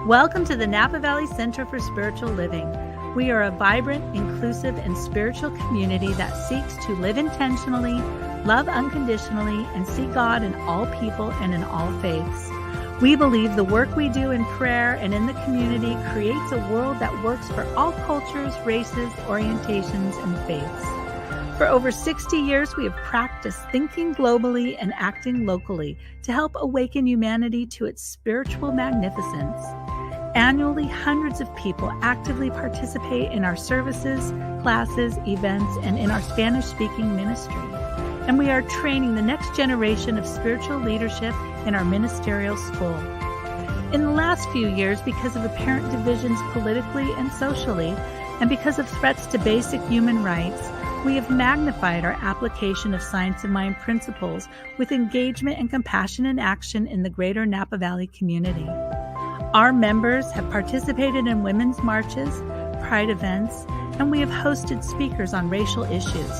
Welcome to the Napa Valley Center for Spiritual Living. We are a vibrant, inclusive, and spiritual community that seeks to live intentionally, love unconditionally, and see God in all people and in all faiths. We believe the work we do in prayer and in the community creates a world that works for all cultures, races, orientations, and faiths. For over 60 years, we have practiced thinking globally and acting locally to help awaken humanity to its spiritual magnificence. Annually, hundreds of people actively participate in our services, classes, events, and in our Spanish-speaking ministry. And we are training the next generation of spiritual leadership in our ministerial school. In the last few years, because of apparent divisions politically and socially, and because of threats to basic human rights, we have magnified our application of science of mind principles with engagement and compassion in action in the greater Napa Valley community. Our members have participated in women's marches, pride events, and we have hosted speakers on racial issues.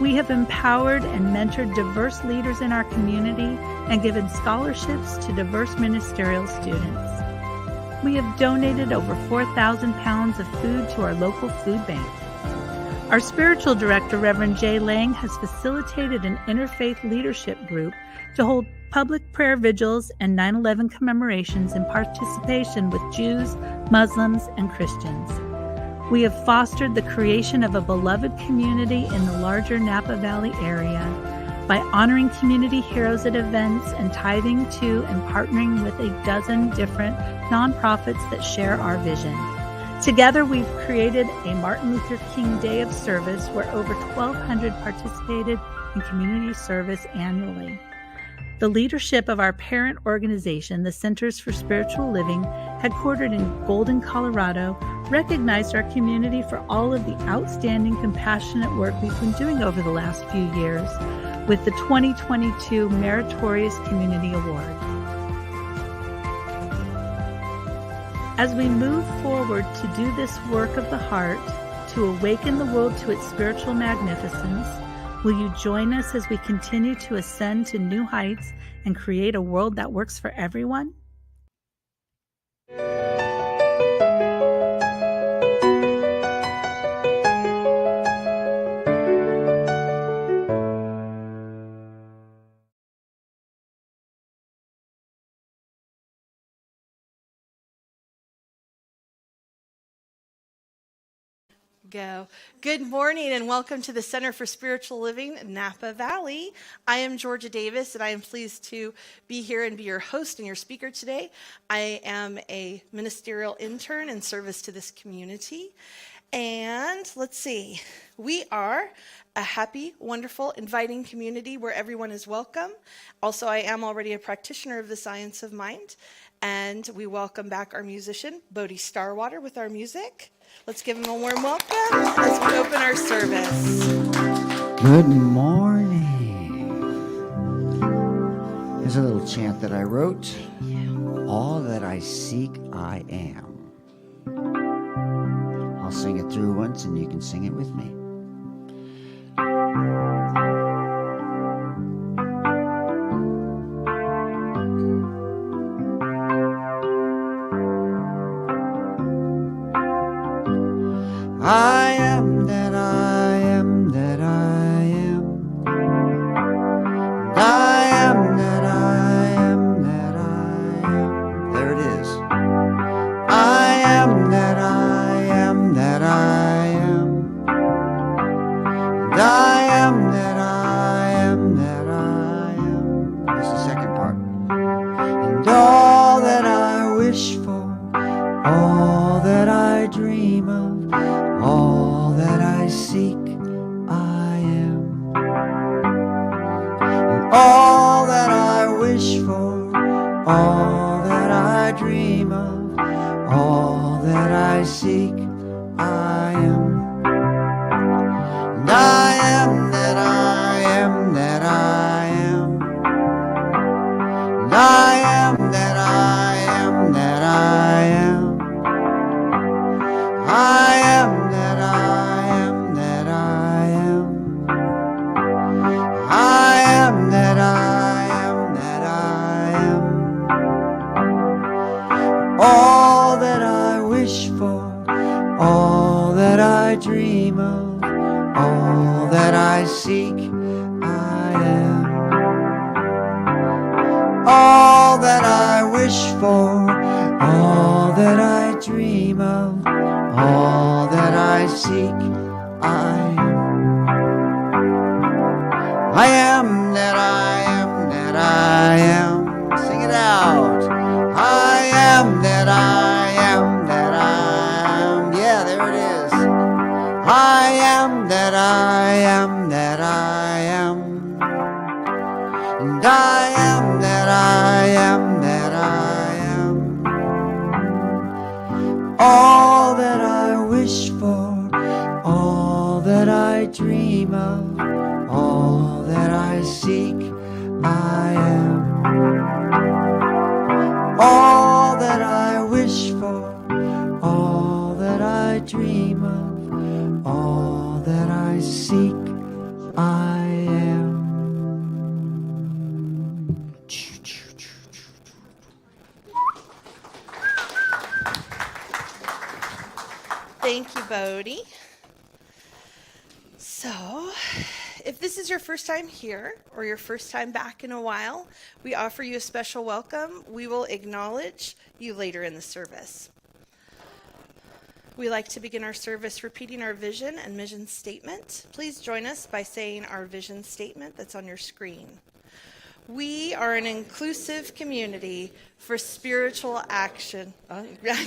We have empowered and mentored diverse leaders in our community and given scholarships to diverse ministerial students. We have donated over 4,000 pounds of food to our local food bank. Our spiritual director, Reverend Jay Lang, has facilitated an interfaith leadership group to hold public prayer vigils and 9/11 commemorations in participation with Jews, Muslims, and Christians. We have fostered the creation of a beloved community in the larger Napa Valley area by honoring community heroes at events and tithing to and partnering with a dozen different nonprofits that share our vision. Together, we've created a Martin Luther King Day of Service where over 1,200 participated in community service annually. The leadership of our parent organization, the Centers for Spiritual Living, headquartered in Golden, Colorado, recognized our community for all of the outstanding, compassionate work we've been doing over the last few years with the 2022 Meritorious Community Award. As we move forward to do this work of the heart, to awaken the world to its spiritual magnificence, will you join us as we continue to ascend to new heights and create a world that works for everyone? Go. Good morning and welcome to the Center for Spiritual Living, Napa Valley. I am Georgia Davis and I am pleased to be here and be your host and your speaker today. I am a ministerial intern in service to this community. And let's see, we are a happy, wonderful, inviting community where everyone is welcome. Also, I am already a practitioner of the science of mind. And we welcome back our musician, Bodhi Starwater, with our music. Let's give him a warm welcome as we open our service. Good morning. Here's a little chant that I wrote. All that I seek, I am. I'll sing it through once and you can sing it with me. I am that I am that I am. I am that I am that I am. There it is. I am that I am that I am. And I am that I am that I am. Here's the second part. And all that I wish for, all that I dream of, all that I seek, I am. And all that I wish for, all that I dream of, all that I seek, I am. And I am that I am that I am. And I am that I am that I am. I am that I am that I am. I am that I am that I am. All seek, I am. All that I wish for, all that I dream of, all that I seek, I am. I am that I am that I am. Sing it out. I am that I am that I am. Yeah, there it is. I am that I am that I am. And I am that I am that I am. All that I wish for, all that I dream of, all that I seek, I am. All that I wish for, all that I dream of, all that I seek, I am. Thank you, Bodhi. So, if this is your first time here or your first time back in a while, we offer you a special welcome. We will acknowledge you later in the service. We like to begin our service repeating our vision and mission statement. Please join us by saying our vision statement that's on your screen. We are an inclusive community for spiritual action,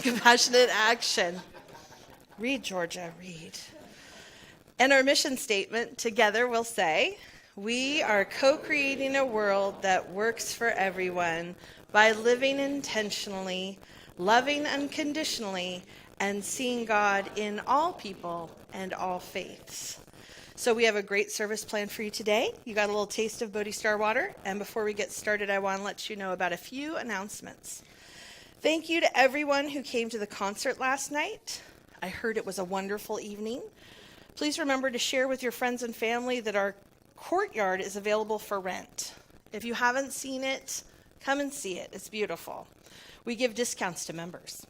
compassionate action. Read, Georgia, read. And our mission statement together will say, we are co-creating a world that works for everyone by living intentionally, loving unconditionally, and seeing God in all people and all faiths. So we have a great service planned for you today. You got a little taste of Bodhi Starwater. And before we get started, I want to let you know about a few announcements. Thank you to everyone who came to the concert last night. I heard it was a wonderful evening. Please remember to share with your friends and family that our courtyard is available for rent. If you haven't seen it, come and see it. It's beautiful. We give discounts to members.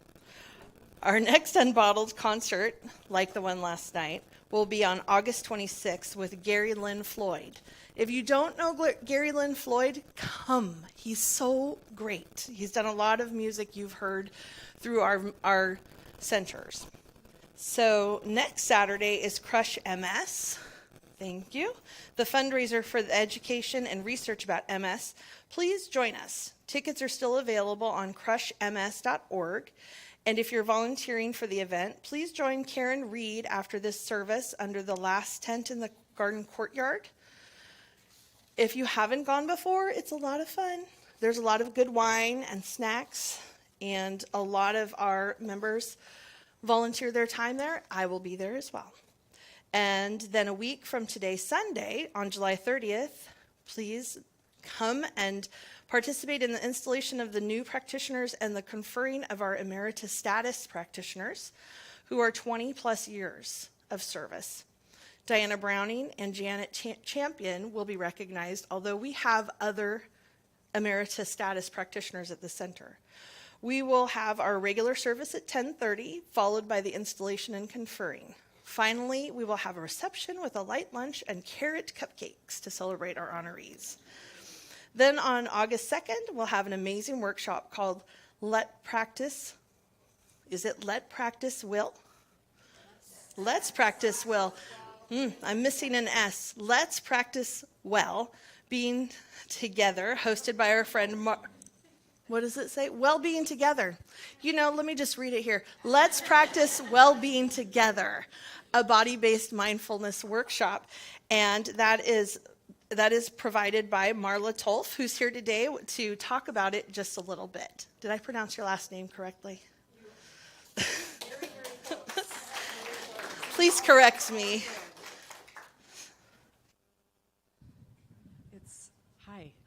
Our next Unbottled concert, like the one last night, will be on August 26th with Gary Lynn Floyd. If you don't know Gary Lynn Floyd, come. He's so great. He's done a lot of music you've heard through our centers. So next Saturday is Crush MS. Thank you. The fundraiser for the education and research about MS. Please join us. Tickets are still available on crushms.org. And if you're volunteering for the event, please join Karen Reed after this service under the last tent in the garden courtyard. If you haven't gone before, it's a lot of fun. There's a lot of good wine and snacks, and a lot of our members volunteer their time there. I will be there as well. And then a week from today, Sunday, on July 30th, please come and participate in the installation of the new practitioners and the conferring of our emeritus status practitioners who are 20 plus years of service. Diana Browning and Janet Champion will be recognized, although we have other emeritus status practitioners at the center. We will have our regular service at 10:30, followed by the installation and conferring. Finally, we will have a reception with a light lunch and carrot cupcakes to celebrate our honorees. Then on August 2nd, we'll have an amazing workshop called Let Practice. Is it Let Practice Will? Let's Practice Will. I'm missing an S. Let's Practice Well, being together, hosted by our friend what does it say? Well-being together. Let me just read it here. Let's practice well-being together, a body-based mindfulness workshop. And that is provided by Marla Tolf, who's here today to talk about it just a little bit. Did I pronounce your last name correctly? Please correct me.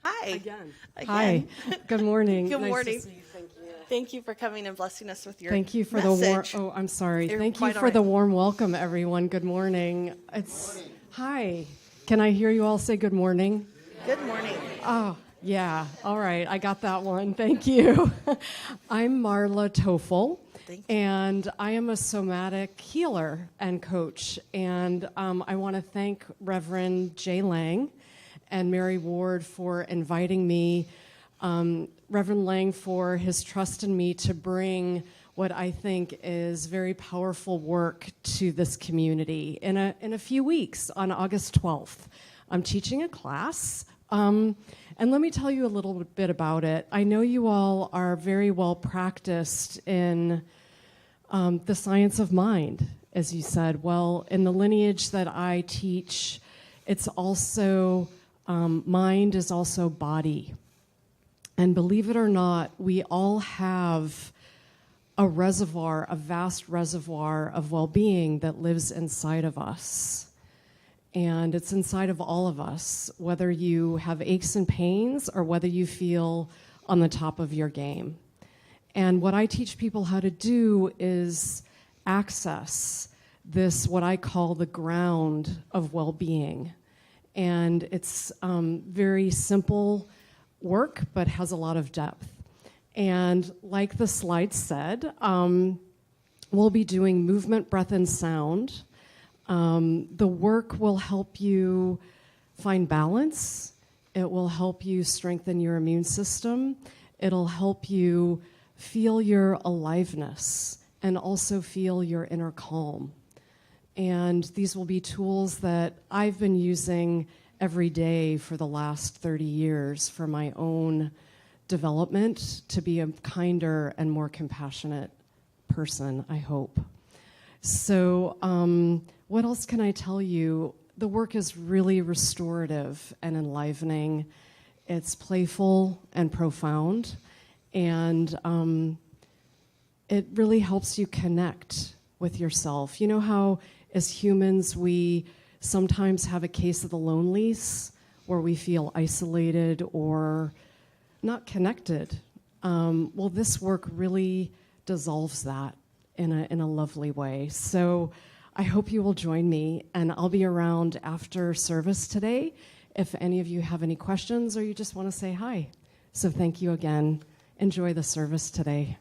Hi. Again. Hi. Good morning. Good morning. Nice to see you. Thank you. Thank you for coming and blessing us with your Thank you for message. the warm. I'm sorry. You're Thank you quite for all the right. warm welcome, everyone. Good morning. Hi. Can I hear you all say good morning? Good morning. Oh, Yeah, all right, I got that one. Thank you. I'm Marla Toffel, and I am a somatic healer and coach. And I want to thank Reverend Jay Lang and Mary Ward for inviting me, Reverend Lang for his trust in me to bring what I think is very powerful work to this community. In a few weeks, on August 12th, I'm teaching a class. And let me tell you a little bit about it. I know you all are very well practiced in the science of mind, as you said. Well, in the lineage that I teach, it's also, mind is also body. And believe it or not, we all have a reservoir, a vast reservoir of well-being that lives inside of us. And it's inside of all of us, whether you have aches and pains or whether you feel on the top of your game. And what I teach people how to do is access this, what I call the ground of well-being. And it's very simple work, but has a lot of depth. And like the slide said, we'll be doing movement, breath, and sound. The work will help you find balance. It will help you strengthen your immune system. It'll help you feel your aliveness and also feel your inner calm. And these will be tools that I've been using every day for the last 30 years for my own development to be a kinder and more compassionate person, I hope. So, what else can I tell you? The work is really restorative and enlivening. It's playful and profound, and it really helps you connect with yourself. You know how, as humans, we sometimes have a case of the lonelies, where we feel isolated or not connected? Well, this work really dissolves that in a lovely way. So I hope you will join me, and I'll be around after service today if any of you have any questions or you just want to say hi. So thank you again. Enjoy the service today.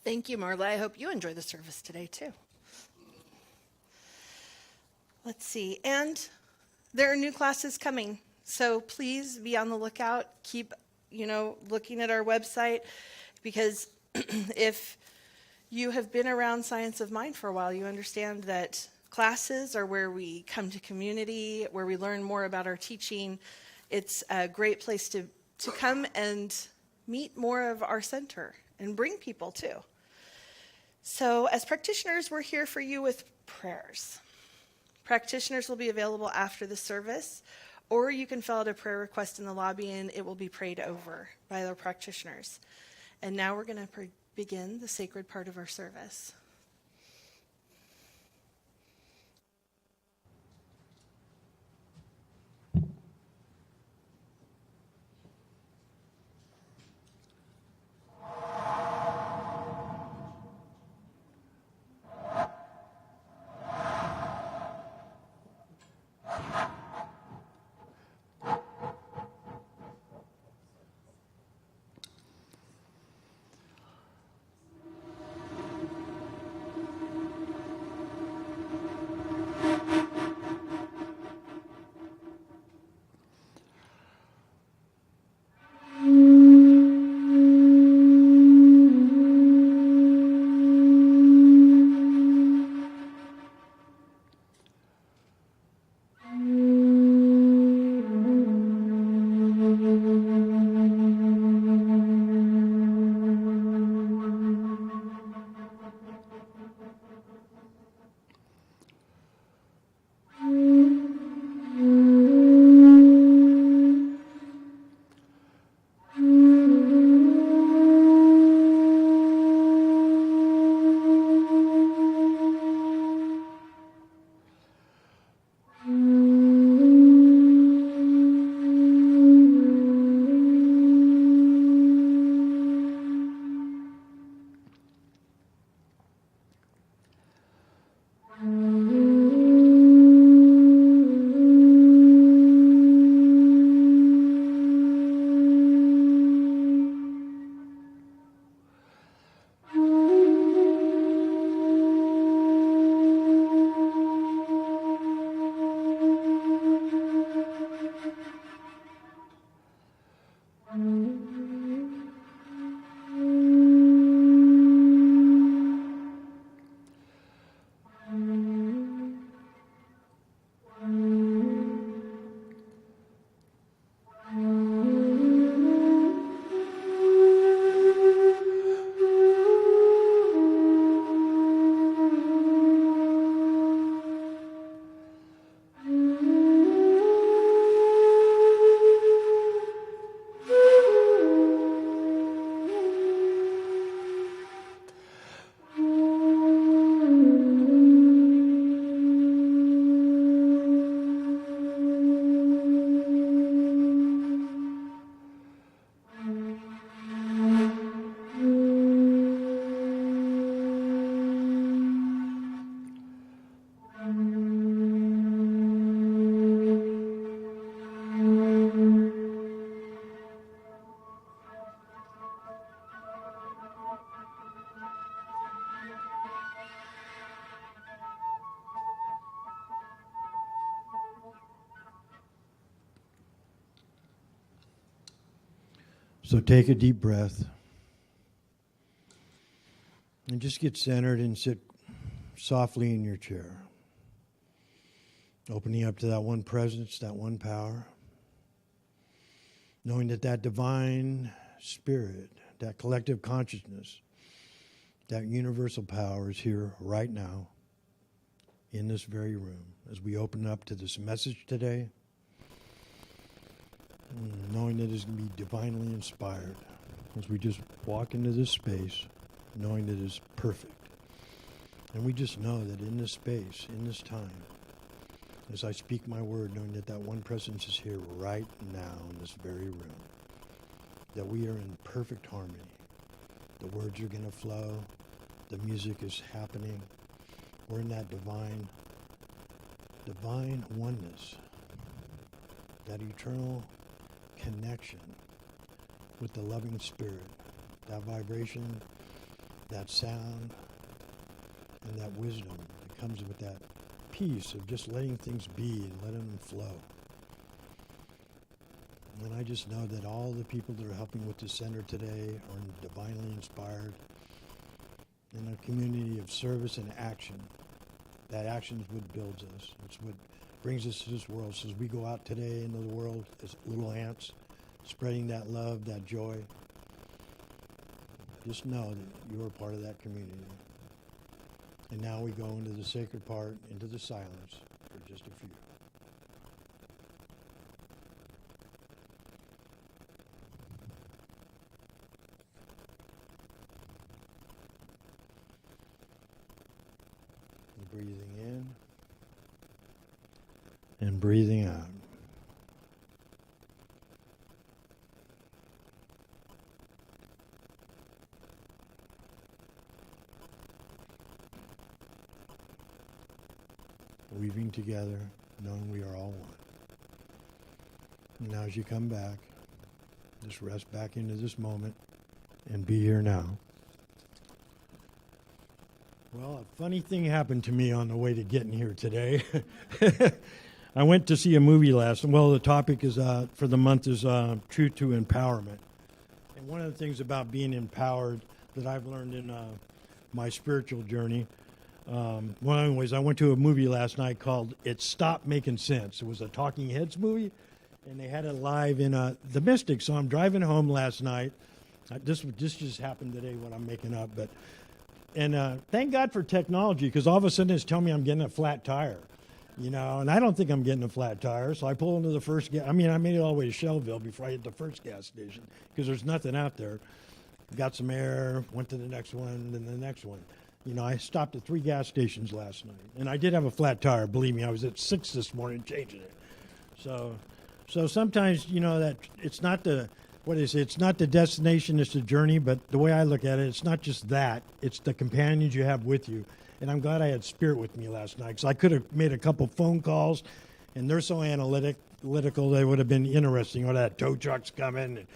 Thank you, Marla. I hope you enjoy the service today, too. Let's see. And there are new classes coming, so please be on the lookout. Keep, looking at our website, because if you have been around Science of Mind for a while, you understand that classes are where we come to community, where we learn more about our teaching. It's a great place to come and meet more of our center and bring people too. So as practitioners, we're here for you with prayers. Practitioners will be available after the service, or you can fill out a prayer request in the lobby and it will be prayed over by the practitioners. And now we're going to begin the sacred part of our service. So take a deep breath and just get centered and sit softly in your chair, opening up to that one presence, that one power, knowing that that divine spirit, that collective consciousness, that universal power is here right now in this very room as we open up to this message today, knowing that it's going to be divinely inspired as we just walk into this space, knowing that it's perfect. And we just know that in this space, in this time, as I speak my word, knowing that that one presence is here right now in this very room, that we are in perfect harmony. The words are going to flow. The music is happening. We're in that divine oneness, that eternal connection with the loving spirit, that vibration, that sound, and that wisdom that comes with that peace of just letting things be and letting them flow. And I just know that all the people that are helping with the center today are divinely inspired in a community of service and action. That action is what builds us. It's what brings us to this world. So as we go out today into the world as little ants, spreading that love, that joy, just know that you're a part of that community. And now we go into the sacred part, into the silence for just a few. Breathing in and breathing out. Weaving together, knowing we are all one. And now as you come back, just rest back into this moment and be here now. Well, a funny thing happened to me on the way to getting here today. I went to see a movie last night. Well, the topic is for the month is Truth to Empowerment. And one of the things about being empowered that I've learned in my spiritual journey, I went to a movie last night called It Stopped Making Sense. It was a Talking Heads movie, and they had it live in the Mystic. So I'm driving home last night. This just happened today, what I'm making up, but. And thank God for technology, because all of a sudden it's telling me I'm getting a flat tire, and I don't think I'm getting a flat tire. So I pull into the first I made it all the way to Shelbyville before I hit the first gas station, because there's nothing out there. Got some air, went to the next one, then the next one. I stopped at 3 gas stations last night, and I did have a flat tire. Believe me, I was at 6 this morning changing it. So sometimes, that it's not it's not the destination, it's the journey, but the way I look at it, it's not just that, it's the companions you have with you. And I'm glad I had Spirit with me last night, because I could have made a couple phone calls, and they're so analytical, they would have been interesting. Or that tow truck's coming, and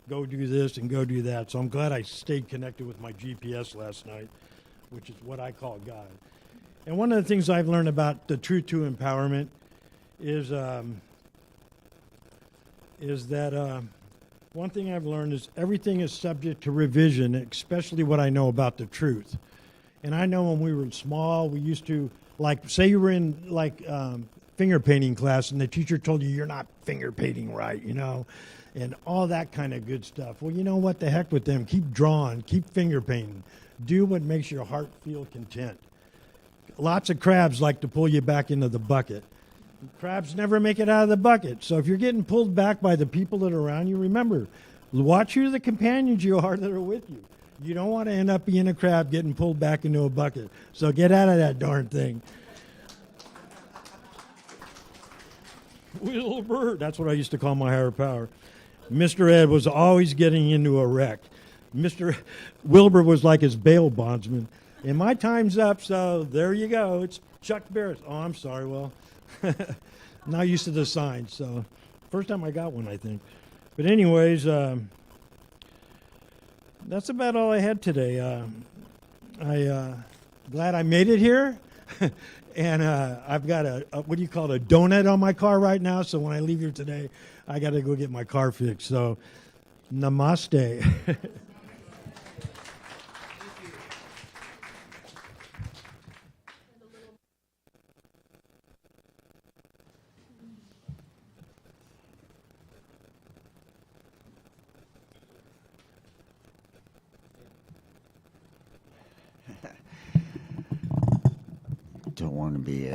go do this and go do that. So I'm glad I stayed connected with my GPS last night, which is what I call God. And one of the things I've learned about the Truth to Empowerment is that one thing I've learned is everything is subject to revision, especially what I know about the truth. And I know when we were small, we used to, say you were in, finger painting class, and the teacher told you you're not finger painting right, and all that kind of good stuff. Well, you know what? The heck with them. Keep drawing. Keep finger painting. Do what makes your heart feel content. Lots of crabs like to pull you back into the bucket. Crabs never make it out of the bucket. So if you're getting pulled back by the people that are around you, remember, watch who the companions you are that are with you. You don't want to end up being a crab getting pulled back into a bucket. So get out of that darn thing. Wilbur, that's what I used to call my higher power. Mr. Ed was always getting into a wreck. Mr. Wilbur was like his bail bondsman. And my time's up, so there you go. It's Chuck Barris. Oh, I'm sorry, well. Not used to the signs, so first time I got one, I think. But anyways, that's about all I had today. Glad I made it here, and I've got a donut on my car right now. So when I leave here today, I got to go get my car fixed. So Namaste. Don't want to be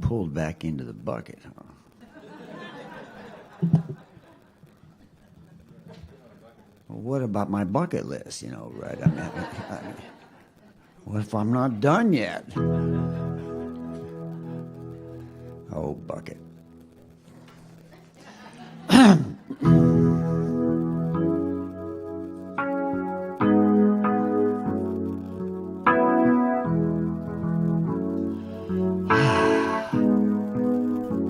pulled back into the bucket, huh? Well, what about my bucket list, right? I mean, what if I'm not done yet? Oh, bucket.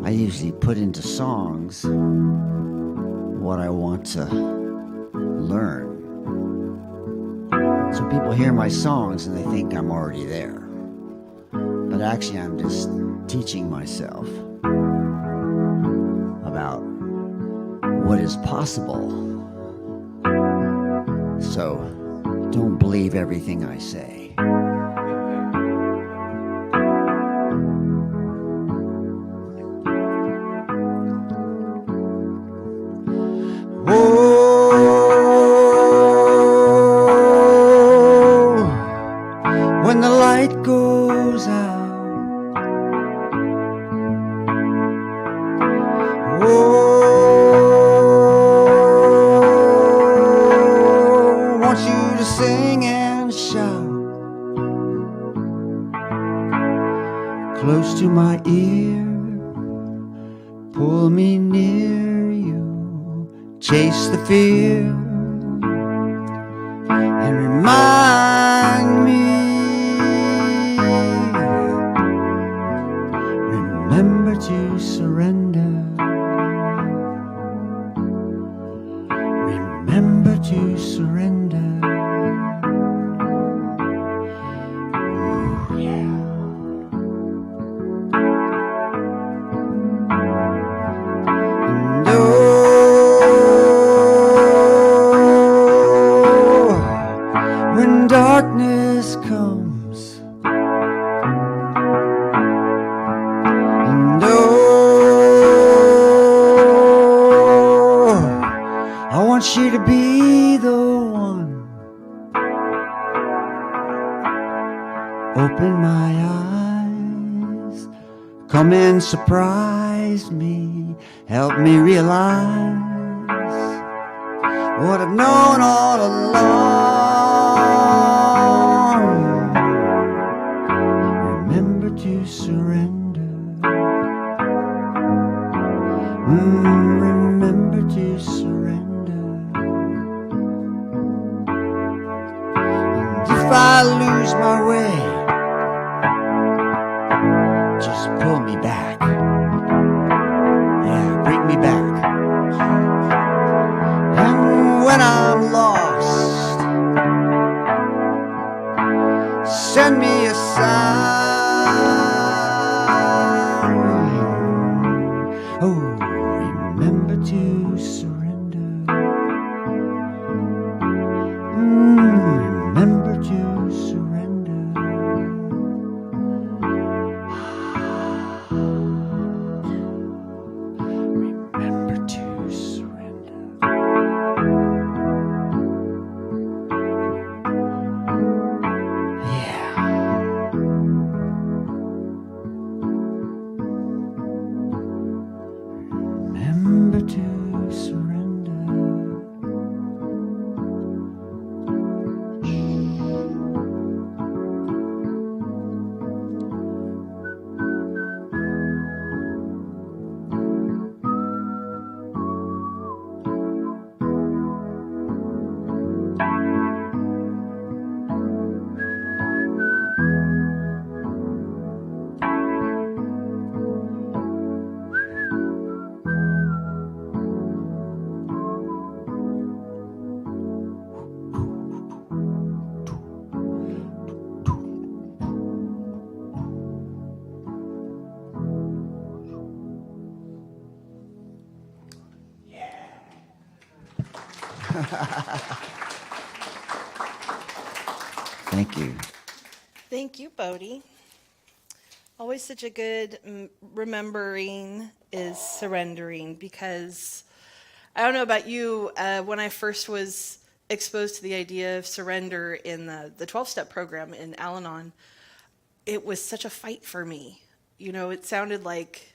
I usually put into songs what I want to learn. So people hear my songs and they think I'm already there. But actually I'm just teaching myself about what is possible. So don't believe everything I say. When the light goes out, I want you to sing and shout close to my ear, pull me near you, chase the fear and remind me. Remember to surrender. Remember to surrender. Ooh, yeah. And when darkness comes, and I want you to be the one. Open my eyes, come and surprise me, help me realize what I've known all along. Remember to surrender. Remember to surrender. And if I lose my way, just pull me back. Yeah, bring me back. And when I'm lost, send me a sign. Oh, remember to surrender. Remember to surrender. Remember to surrender. Yeah. Remember to surrender. Thank you. Thank you, Bodhi. Always such a good remembering is surrendering, because I don't know about you, when I first was exposed to the idea of surrender in the 12-step program in Al-Anon, it was such a fight for me. You know, it sounded like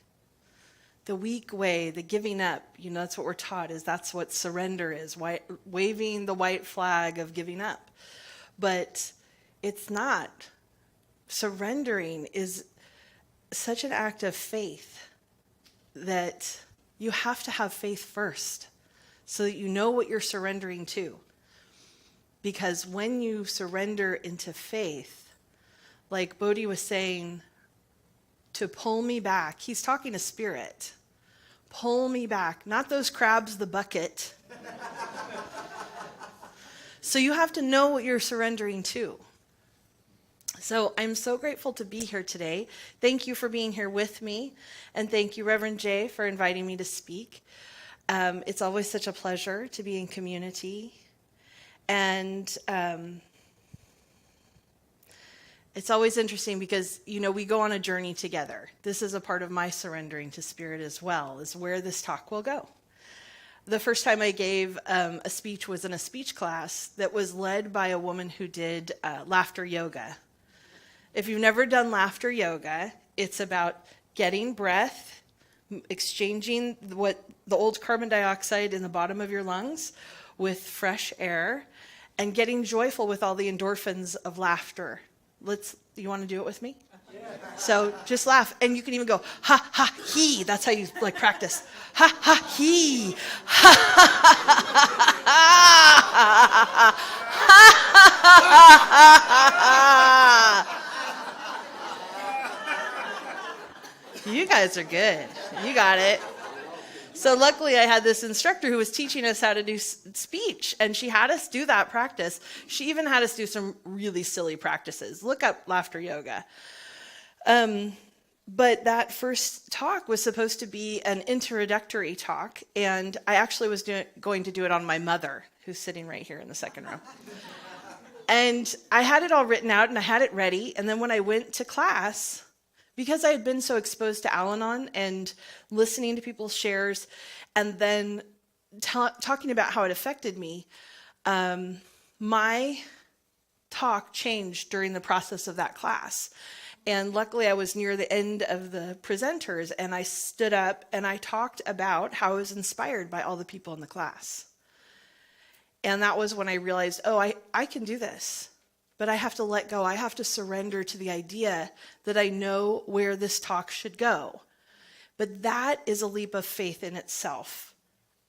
the weak way, the giving up. You know, that's what we're taught, is that's what surrender is, waving the white flag of giving up. But it's not. Surrendering is such an act of faith that you have to have faith first so that you know what you're surrendering to. Because when you surrender into faith, like Bodhi was saying, to pull me back, he's talking to spirit. Pull me back, not those crabs, the bucket. So you have to know what you're surrendering to. So I'm so grateful to be here today. Thank you for being here with me. And thank you, Reverend Jay, for inviting me to speak. It's always such a pleasure to be in community. And it's always interesting because, you know, we go on a journey together. This is a part of my surrendering to Spirit as well, is where this talk will go. The first time I gave a speech was in a speech class that was led by a woman who did laughter yoga. If you've never done laughter yoga, it's about getting breath, exchanging the old carbon dioxide in the bottom of your lungs with fresh air, and getting joyful with all the endorphins of laughter. You want to do it with me? Yeah. So just laugh, and you can even go ha ha he. That's how you like practice. Ha ha he. Ha ha ha ha. You guys are good. You got it. So luckily I had this instructor who was teaching us how to do speech, and she had us do that practice. She even had us do some really silly practices. Look up laughter yoga. But that first talk was supposed to be an introductory talk, and I actually was going to do it on my mother, who's sitting right here in the second row. And I had it all written out, and I had it ready, and then when I went to class, because I had been so exposed to Al-Anon and listening to people's shares and then talking about how it affected me, my talk changed during the process of that class. And luckily I was near the end of the presenters, and I stood up and I talked about how I was inspired by all the people in the class. And that was when I realized, I can do this. But I have to let go. I have to surrender to the idea that I know where this talk should go. But that is a leap of faith in itself.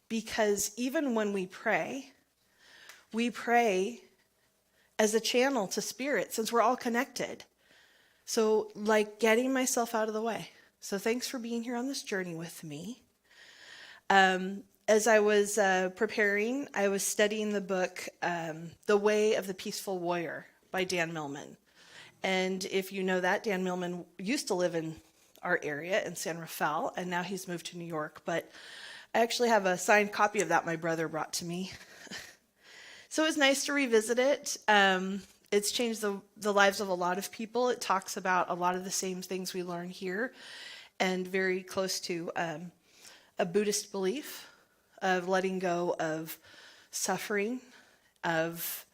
Because even when we pray as a channel to Spirit, since we're all connected. So like getting myself out of the way. So thanks for being here on this journey with me. As I was preparing, I was studying the book, The Way of the Peaceful Warrior, by Dan Millman. And if you know that, Dan Millman used to live in our area in San Rafael, and now he's moved to New York. But I actually have a signed copy of that my brother brought to me. So it was nice to revisit it. It's changed the lives of a lot of people. It talks about a lot of the same things we learn here, and very close to a Buddhist belief of letting go of suffering, of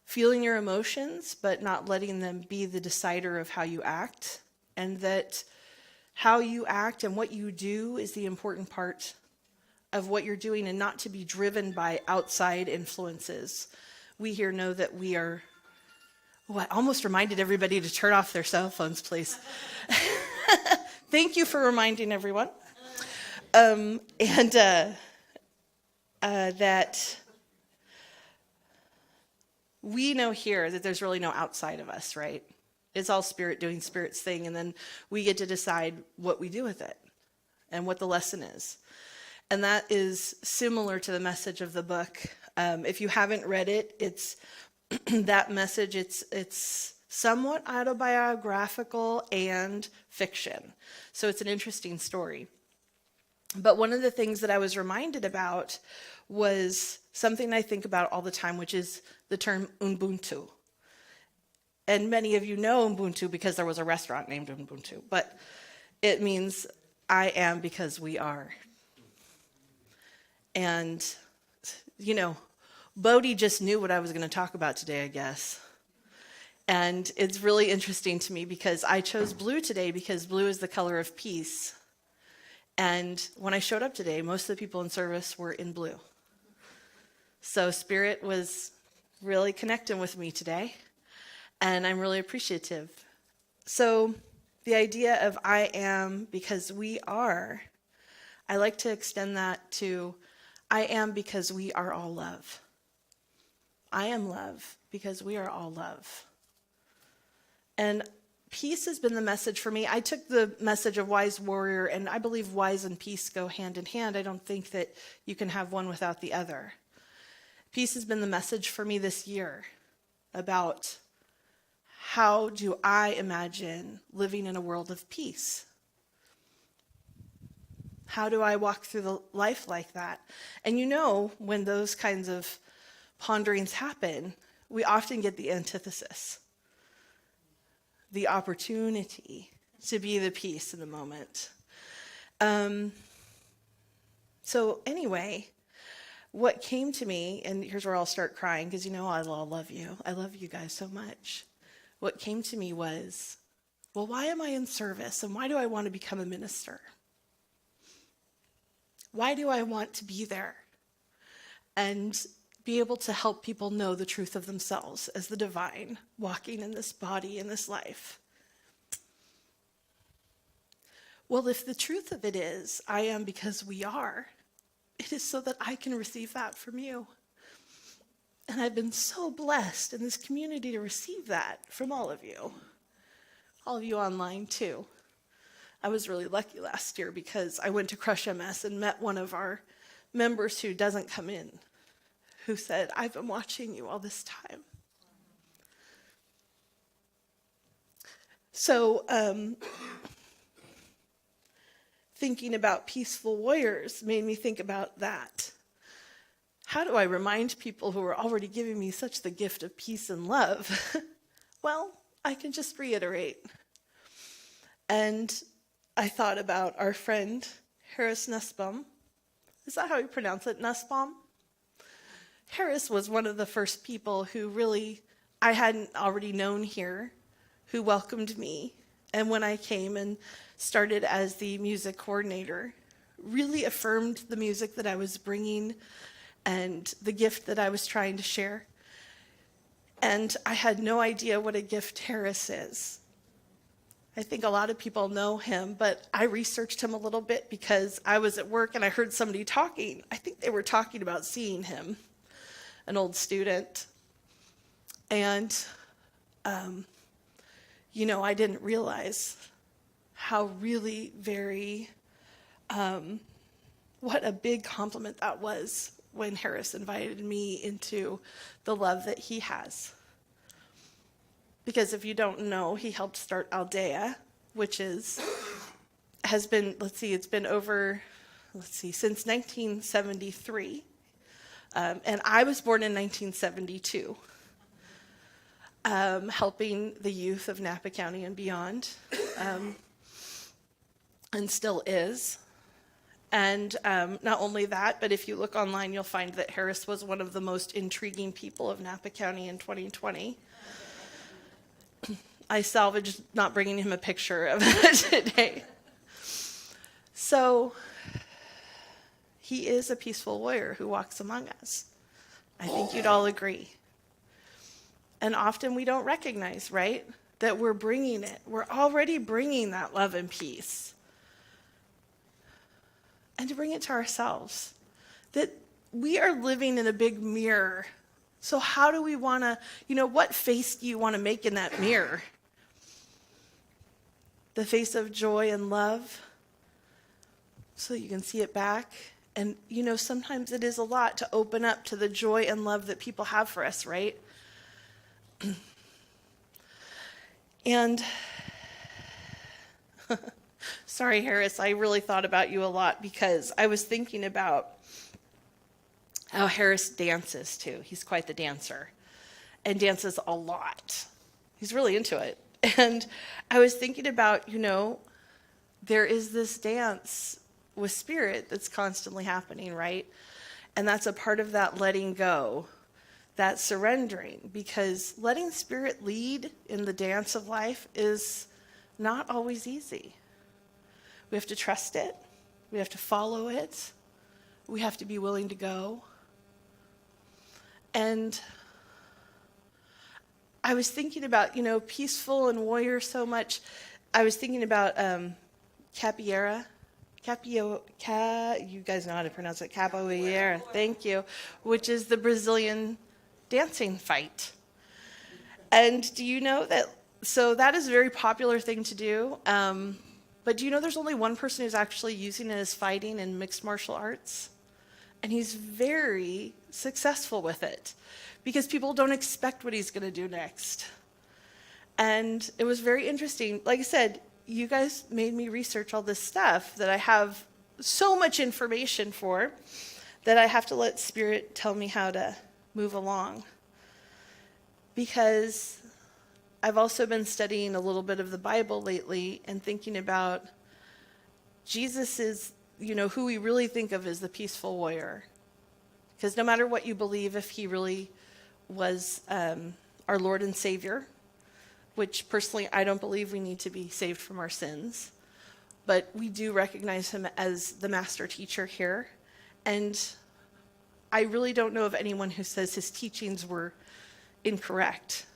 feeling your emotions, but not letting them be the decider of how you act, and that how you act and what you do is the important part of what you're doing, and not to be driven by outside influences. We here know that we are, I almost reminded everybody to turn off their cell phones, please. Thank you for reminding everyone. That we know here that there's really no outside of us, right? It's all Spirit doing Spirit's thing, and then we get to decide what we do with it and what the lesson is. And that is similar to the message of the book. If you haven't read it, it's that message. It's somewhat autobiographical and fiction. So it's an interesting story. But one of the things that I was reminded about was something I think about all the time, which is the term Ubuntu. And many of you know Ubuntu because there was a restaurant named Ubuntu, but it means I am because we are. And, Bodhi just knew what I was going to talk about today, I guess. And it's really interesting to me because I chose blue today because blue is the color of peace. And when I showed up today, most of the people in service were in blue. So Spirit was really connecting with me today, and I'm really appreciative. So the idea of I am because we are, I like to extend that to I am because we are all love. I am love because we are all love. And peace has been the message for me. I took the message of wise warrior, and I believe wise and peace go hand in hand. I don't think that you can have one without the other. Peace has been the message for me this year about how do I imagine living in a world of peace? How do I walk through the life like that? And when those kinds of ponderings happen, we often get the antithesis, the opportunity to be the peace in the moment. So anyway, what came to me, and here's where I'll start crying because I love you. I love you guys so much. What came to me was, well, why am I in service and why do I want to become a minister? Why do I want to be there and be able to help people know the truth of themselves as the divine, walking in this body, in this life? Well, if the truth of it is, I am because we are, it is so that I can receive that from you. And I've been so blessed in this community to receive that from all of you online too. I was really lucky last year because I went to Crush MS and met one of our members who doesn't come in, who said, I've been watching you all this time. So, thinking about peaceful warriors made me think about that. How do I remind people who are already giving me such the gift of peace and love? Well, I can just reiterate. And I thought about our friend, Harris Nussbaum. Is that how you pronounce it, Nussbaum? Harris was one of the first people who really, I hadn't already known here, who welcomed me. And when I came and started as the music coordinator, really affirmed the music that I was bringing and the gift that I was trying to share. And I had no idea what a gift Harris is. I think a lot of people know him, but I researched him a little bit because I was at work and I heard somebody talking. I think they were talking about seeing him, an old student. And, I didn't realize how really what a big compliment that was when Harris invited me into the love that he has. Because if you don't know, he helped start Aldea, which has been, it's been over, since 1973. And I was born in 1972, helping the youth of Napa County and beyond, and still is. And not only that, but if you look online, you'll find that Harris was one of the most intriguing people of Napa County in 2020. I salvaged not bringing him a picture of it today. So he is a peaceful warrior who walks among us. I think you'd all agree. And often we don't recognize, right, that we're bringing it. We're already bringing that love and peace. And to bring it to ourselves, that we are living in a big mirror. So how do we want to, what face do you want to make in that mirror? The face of joy and love, so you can see it back. And, sometimes it is a lot to open up to the joy and love that people have for us, right? And Sorry, Harris, I really thought about you a lot because I was thinking about how Harris dances too. He's quite the dancer and dances a lot. He's really into it. And I was thinking about, there is this dance with spirit that's constantly happening, right? And that's a part of that letting go, that surrendering, because letting spirit lead in the dance of life is not always easy. We have to trust it. We have to follow it. We have to be willing to go. And I was thinking about, peaceful and warrior so much. I was thinking about capoeira. You guys know how to pronounce it. Capoeira. Thank you. Which is the Brazilian dancing fight. And do you know that? So that is a very popular thing to do. But do you know there's only one person who's actually using it as fighting in mixed martial arts? And he's very successful with it because people don't expect what he's going to do next. And it was very interesting. Like I said, you guys made me research all this stuff that I have so much information for that I have to let Spirit tell me how to move along. Because I've also been studying a little bit of the Bible lately and thinking about Jesus is, who we really think of as the peaceful warrior. Because no matter what you believe, if he really was our Lord and Savior, which personally I don't believe we need to be saved from our sins, but we do recognize him as the master teacher here. And I really don't know of anyone who says his teachings were incorrect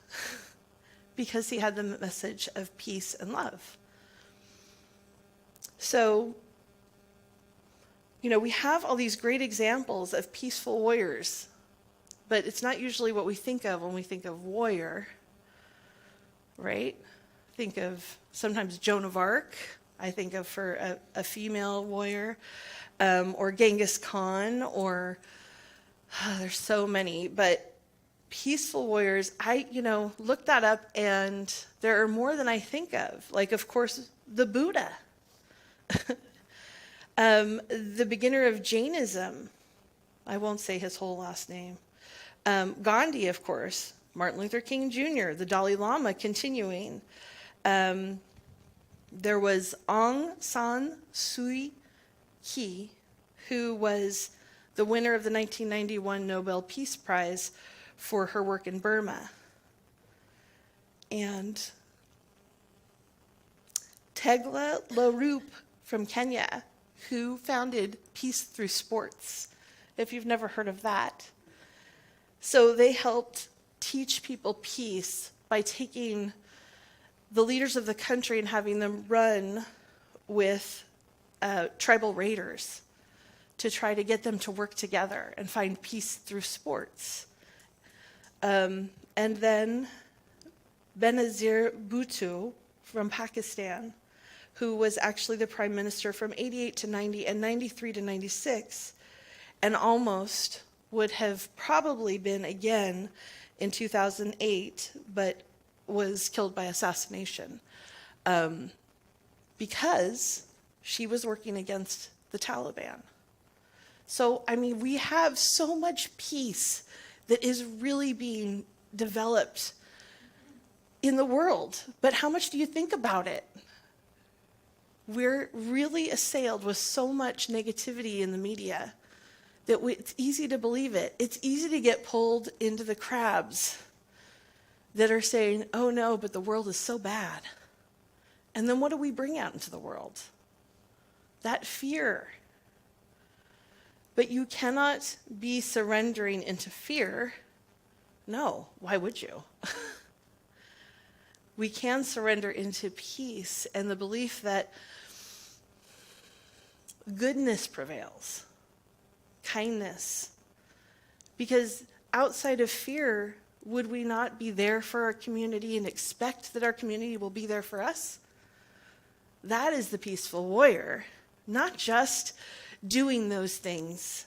because he had the message of peace and love. So, we have all these great examples of peaceful warriors, but it's not usually what we think of when we think of warrior, right? Think of sometimes Joan of Arc. I think of for a female warrior, or Genghis Khan, or there's so many, but peaceful warriors, I looked that up, and there are more than I think of. Like, of course, the Buddha, the beginner of Jainism. I won't say his whole last name. Gandhi, of course, Martin Luther King Jr., the Dalai Lama, continuing. There was Aung San Suu Kyi, who was the winner of the 1991 Nobel Peace Prize for her work in Burma. And Tegla Loroup from Kenya, who founded Peace Through Sports, if you've never heard of that. So they helped teach people peace by taking the leaders of the country and having them run with tribal raiders to try to get them to work together and find peace through sports. And then Benazir Bhutto from Pakistan, who was actually the prime minister from 88 to 90 and 93 to 96, and almost would have probably been again in 2008, but was killed by assassination because she was working against the Taliban. So, we have so much peace that is really being developed in the world. But how much do you think about it? We're really assailed with so much negativity in the media that it's easy to believe it. It's easy to get pulled into the crabs that are saying, oh no, but the world is so bad. And then what do we bring out into the world? That fear. But you cannot be surrendering into fear. No, why would you? We can surrender into peace and the belief that goodness prevails, kindness. Because outside of fear, would we not be there for our community and expect that our community will be there for us? That is the peaceful warrior, not just doing those things,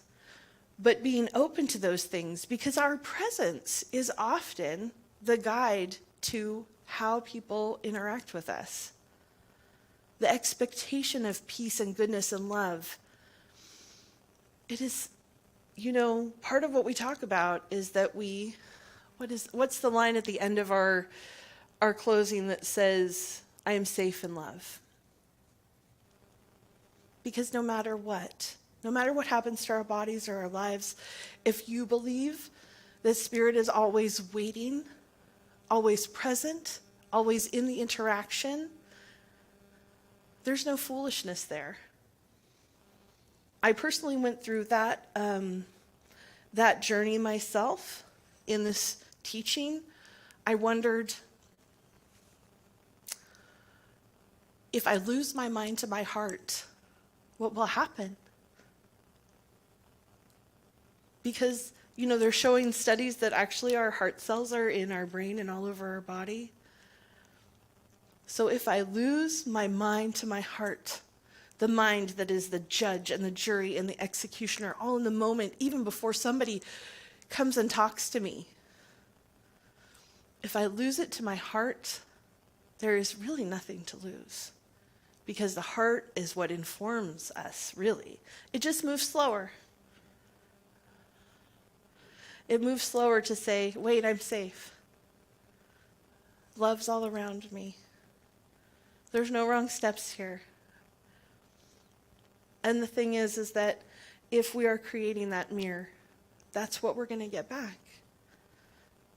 but being open to those things, because our presence is often the guide to how people interact with us. the expectation of peace and goodness and love. It is, part of what we talk about is that what's the line at the end of our closing that says, I am safe in love? Because no matter what happens to our bodies or our lives, if you believe that Spirit is always waiting, always present, always in the interaction, there's no foolishness there. I personally went through that journey myself in this teaching. I wondered, if I lose my mind to my heart, what will happen? Because, they're showing studies that actually our heart cells are in our brain and all over our body. So if I lose my mind to my heart, the mind that is the judge and the jury and the executioner all in the moment, even before somebody comes and talks to me, if I lose it to my heart, there is really nothing to lose. Because the heart is what informs us, really. It just moves slower. It moves slower to say, wait, I'm safe. Love's all around me. There's no wrong steps here. And the thing is that if we are creating that mirror, that's what we're going to get back.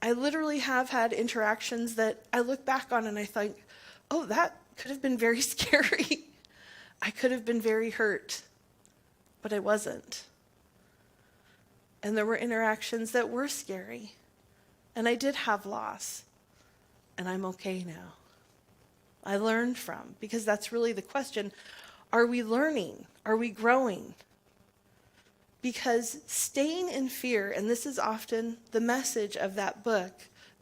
I literally have had interactions that I look back on and I think, oh, that could have been very scary. I could have been very hurt, but I wasn't. And there were interactions that were scary, and I did have loss, and I'm okay now. I learned from, because that's really the question. Are we learning? Are we growing? Because staying in fear, and this is often the message of that book,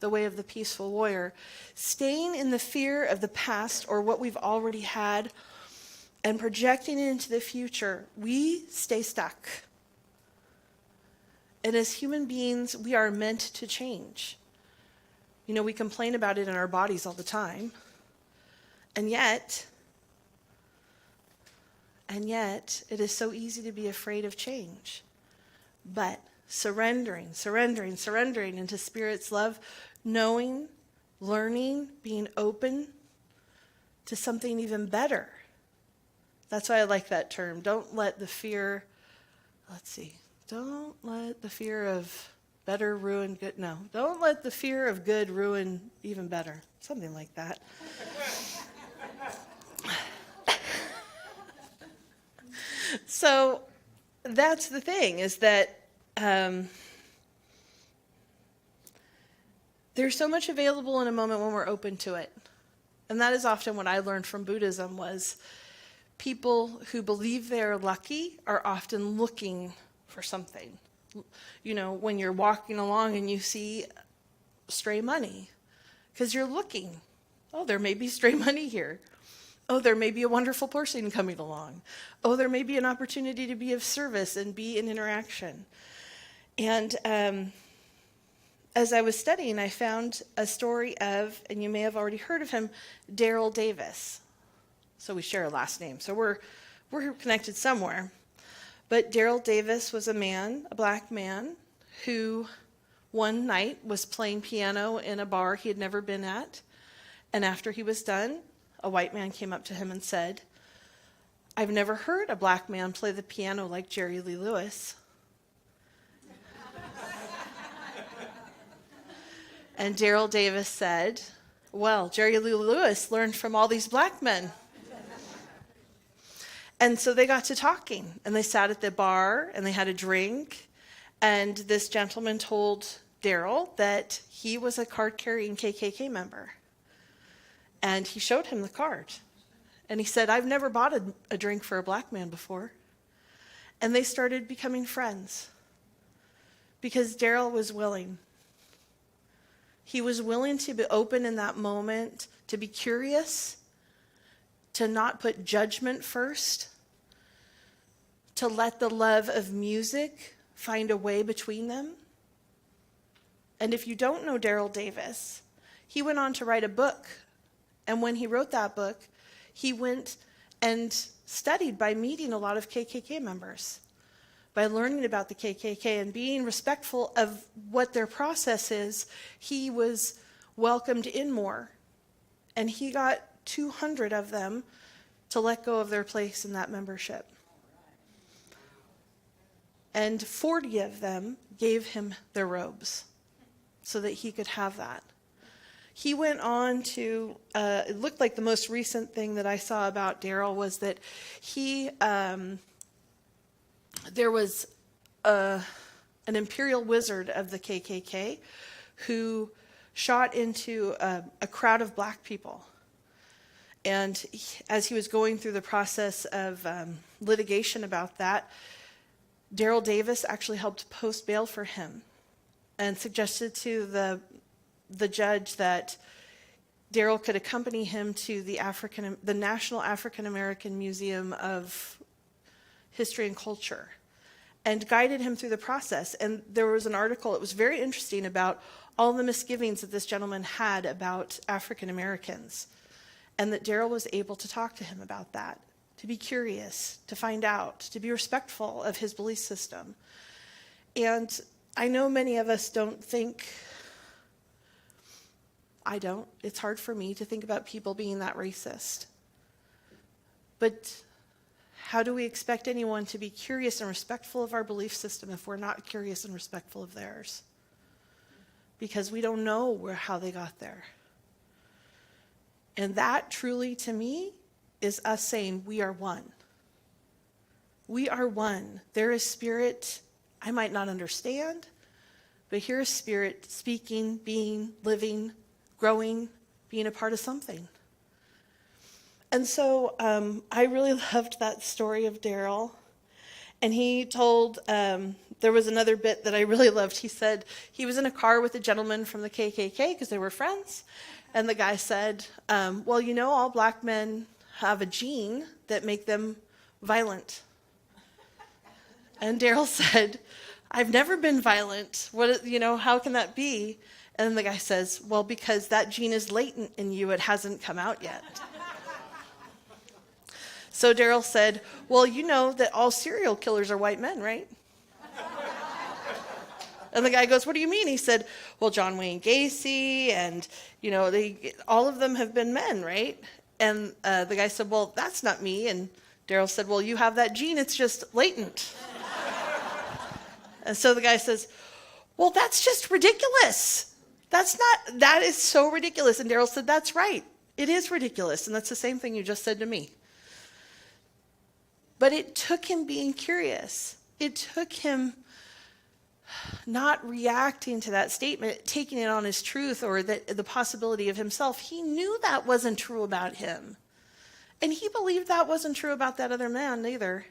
The Way of the Peaceful Warrior, staying in the fear of the past or what we've already had and projecting it into the future, we stay stuck. And as human beings, we are meant to change. We complain about it in our bodies all the time. And yet, it is so easy to be afraid of change. But surrendering into Spirit's love, knowing, learning, being open to something even better. That's why I like that term. Don't let the fear of better ruin good. No, don't let the fear of good ruin even better. Something like that. So that's the thing, is that there's so much available in a moment when we're open to it. And that is often what I learned from Buddhism was people who believe they're lucky are often looking for something. When you're walking along and you see stray money, because you're looking, oh, there may be stray money here. Oh, there may be a wonderful person coming along. Oh, there may be an opportunity to be of service and be in interaction. And as I was studying, I found a story of, and you may have already heard of him, Daryl Davis. So we share a last name. So we're connected somewhere. But Daryl Davis was a black man, who one night was playing piano in a bar he had never been at. And after he was done, a white man came up to him and said, I've never heard a black man play the piano like Jerry Lee Lewis. And Daryl Davis said, well, Jerry Lee Lewis learned from all these black men. And so they got to talking, and they sat at the bar, and they had a drink, and this gentleman told Daryl that he was a card-carrying KKK member. And he showed him the card. And he said, I've never bought a drink for a black man before. And they started becoming friends, because Daryl was willing. He was willing to be open in that moment, to be curious, to not put judgment first, to let the love of music find a way between them. And if you don't know Daryl Davis, he went on to write a book. And when he wrote that book, he went and studied by meeting a lot of KKK members, by learning about the KKK and being respectful of what their process is. He was welcomed in more, and he got 200 of them to let go of their place in that membership. And 40 of them gave him their robes so that he could have that. He went on to, it looked like the most recent thing that I saw about Daryl was that there was an imperial wizard of the KKK who shot into a crowd of black people. And as he was going through the process of litigation about that, Daryl Davis actually helped post bail for him and suggested to the judge that Daryl could accompany him to the National African American Museum of History and Culture, and guided him through the process. And there was an article, it was very interesting, about all the misgivings that this gentleman had about African Americans, and that Daryl was able to talk to him about that, to be curious, to find out, to be respectful of his belief system. And I know many of us don't think, I don't, it's hard for me to think about people being that racist. But how do we expect anyone to be curious and respectful of our belief system if we're not curious and respectful of theirs? Because we don't know how they got there. And that truly, to me, is us saying we are one. We are one. There is spirit I might not understand, but here is spirit speaking, being, living, growing, being a part of something. And so I really loved that story of Daryl. And he told, there was another bit that I really loved. He said he was in a car with a gentleman from the KKK because they were friends. And the guy said, well, you know, all black men have a gene that make them violent. And Daryl said, I've never been violent. How can that be? And the guy says, well, because that gene is latent in you. It hasn't come out yet. So Daryl said, well, you know that all serial killers are white men, right? And the guy goes, what do you mean? He said, well, John Wayne Gacy and, all of them have been men, right? And the guy said, well, that's not me. And Daryl said, well, you have that gene. It's just latent. And so the guy says, well, that's just ridiculous. That is so ridiculous. And Daryl said, that's right. It is ridiculous. And that's the same thing you just said to me. But it took him being curious. It took him not reacting to that statement, taking it on as truth or the possibility of himself. He knew that wasn't true about him. And he believed that wasn't true about that other man either.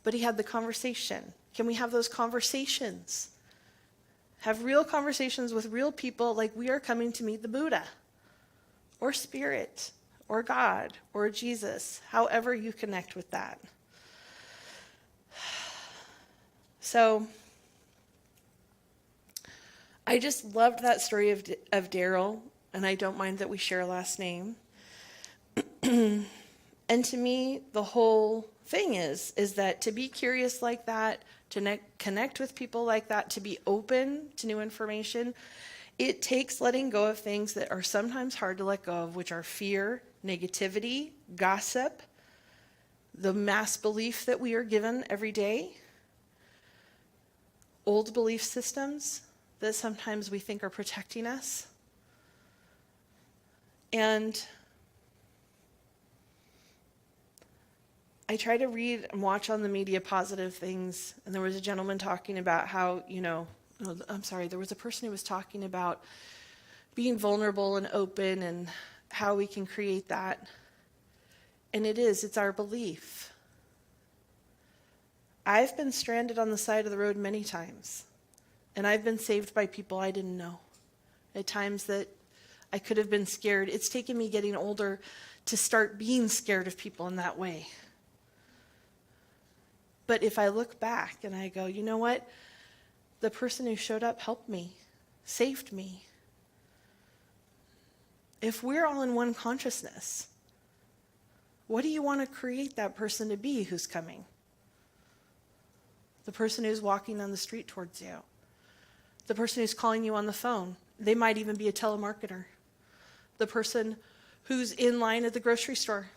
But he had the conversation. Can we have those conversations? Have real conversations with real people like we are coming to meet the Buddha or Spirit or God or Jesus, however you connect with that. So I just loved that story of Daryl, and I don't mind that we share a last name. And to me, the whole thing is that to be curious like that, to connect with people like that, to be open to new information, it takes letting go of things that are sometimes hard to let go of, which are fear, negativity, gossip, the mass belief that we are given every day, old belief systems that sometimes we think are protecting us. And I try to read and watch on the media positive things, and there was a gentleman talking about how, there was a person who was talking about being vulnerable and open and how we can create that. And it's our belief. I've been stranded on the side of the road many times, and I've been saved by people I didn't know. At times that I could have been scared. It's taken me getting older to start being scared of people in that way. But if I look back and I go, you know what? The person who showed up helped me, saved me. If we're all in one consciousness, What do you want to create that person to be who's coming? The person who's walking down the street towards you. The person who's calling you on the phone. They might even be a telemarketer. The person who's in line at the grocery store.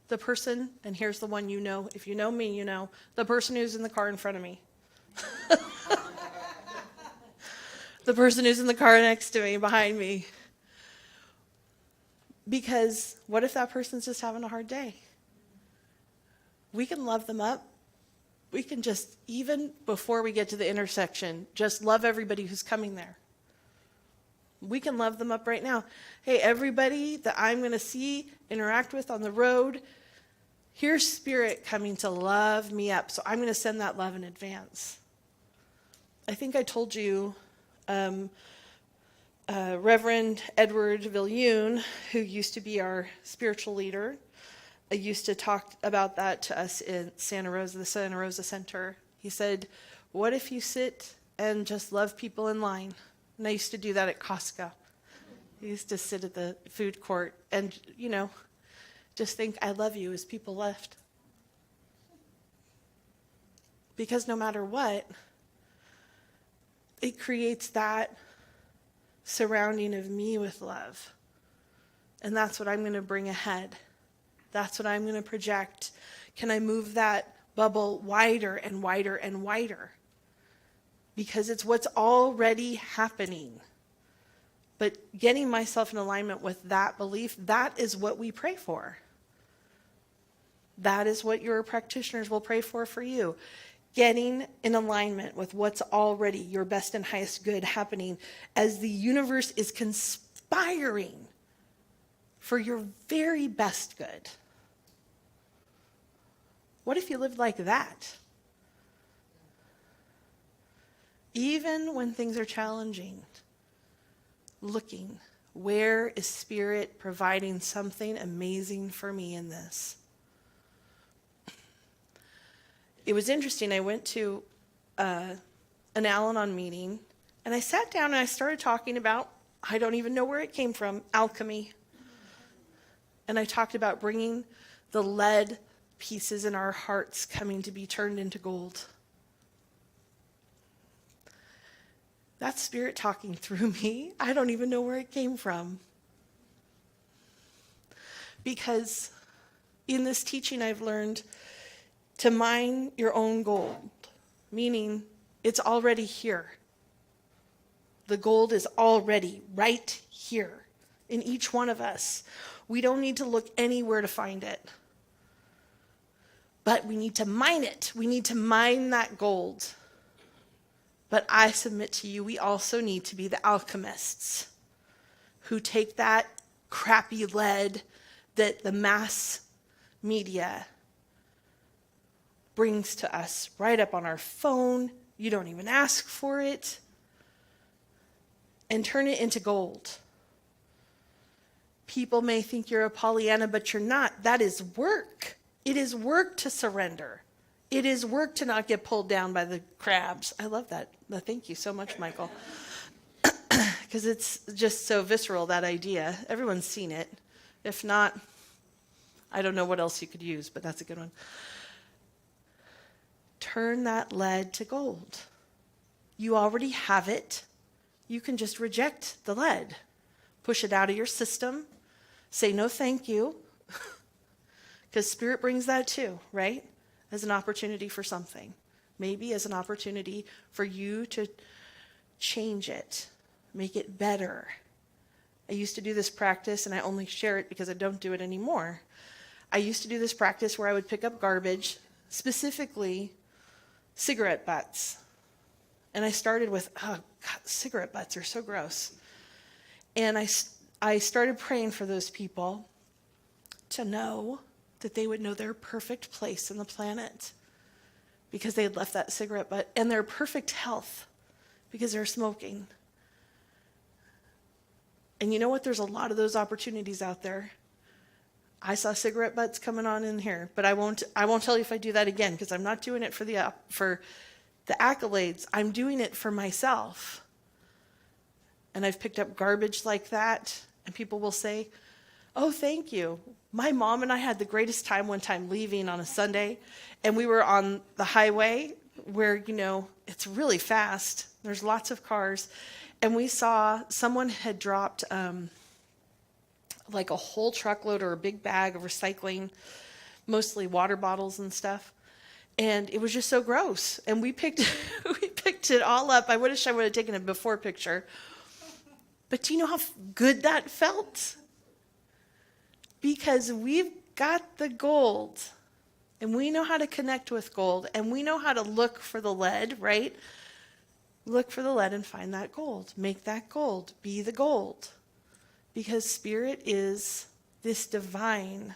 The person, and here's the one you know, if you know me, you know, the person who's in the car in front of me. The person who's in the car next to me, behind me. Because what if that person's just having a hard day? We can love them up. We can just, even before we get to the intersection, just love everybody who's coming there. We can love them up right now. Hey, everybody that I'm going to see, interact with on the road, here's Spirit coming to love me up. So I'm going to send that love in advance. I think I told you, Reverend Edward Viljoen, who used to be our spiritual leader, used to talk about that to us in Santa Rosa, the Santa Rosa Center. He said, what if you sit and just love people in line? And I used to do that at Costco. I used to sit at the food court and, just think, I love you as people left. Because no matter what, it creates that surrounding of me with love. And that's what I'm going to bring ahead. That's what I'm going to project. Can I move that bubble wider and wider and wider? Because it's what's already happening. But getting myself in alignment with that belief, that is what we pray for. That is what your practitioners will pray for you. Getting in alignment with what's already your best and highest good happening as the universe is conspiring for your very best good. What if you lived like that? Even when things are challenging, looking, where is Spirit providing something amazing for me in this? It was interesting. I went to an Al-Anon meeting, and I sat down and I started talking about, I don't even know where it came from, alchemy. And I talked about bringing the lead pieces in our hearts coming to be turned into gold. That's Spirit talking through me. I don't even know where it came from. Because in this teaching I've learned to mine your own gold, meaning it's already here. The gold is already right here in each one of us. We don't need to look anywhere to find it. But we need to mine it. We need to mine that gold. But I submit to you, we also need to be the alchemists who take that crappy lead that the mass media brings to us right up on our phone. You don't even ask for it. And turn it into gold. People may think you're a Pollyanna, but you're not. That is work. It is work to surrender. It is work to not get pulled down by the crabs. I love that. Thank you so much, Michael. Because it's just so visceral, that idea. Everyone's seen it. If not, I don't know what else you could use, but that's a good one. Turn that lead to gold. You already have it. You can just reject the lead. Push it out of your system. Say no thank you. Because Spirit brings that too, right? As an opportunity for something. Maybe as an opportunity for you to change it. Make it better. I used to do this practice, and I only share it because I don't do it anymore. I used to do this practice where I would pick up garbage, specifically cigarette butts. And I started with, oh, God, cigarette butts are so gross. And I started praying for those people to know that they would know their perfect place in the planet because they had left that cigarette butt, and their perfect health because they're smoking. And you know what? There's a lot of those opportunities out there. I saw cigarette butts coming on in here, but I won't tell you if I do that again, because I'm not doing it for the accolades. I'm doing it for myself. And I've picked up garbage like that, and people will say, Oh, thank you. My mom and I had the greatest time one time leaving on a Sunday, and we were on the highway where, it's really fast. There's lots of cars, and we saw someone had dropped like a whole truckload or a big bag of recycling, mostly water bottles and stuff. And it was just so gross. And we picked it all up. I wish I would have taken a before picture. But do you know how good that felt? Because we've got the gold, and we know how to connect with gold, and we know how to look for the lead, right? Look for the lead and find that gold. Make that gold. Be the gold. Because Spirit is this divine,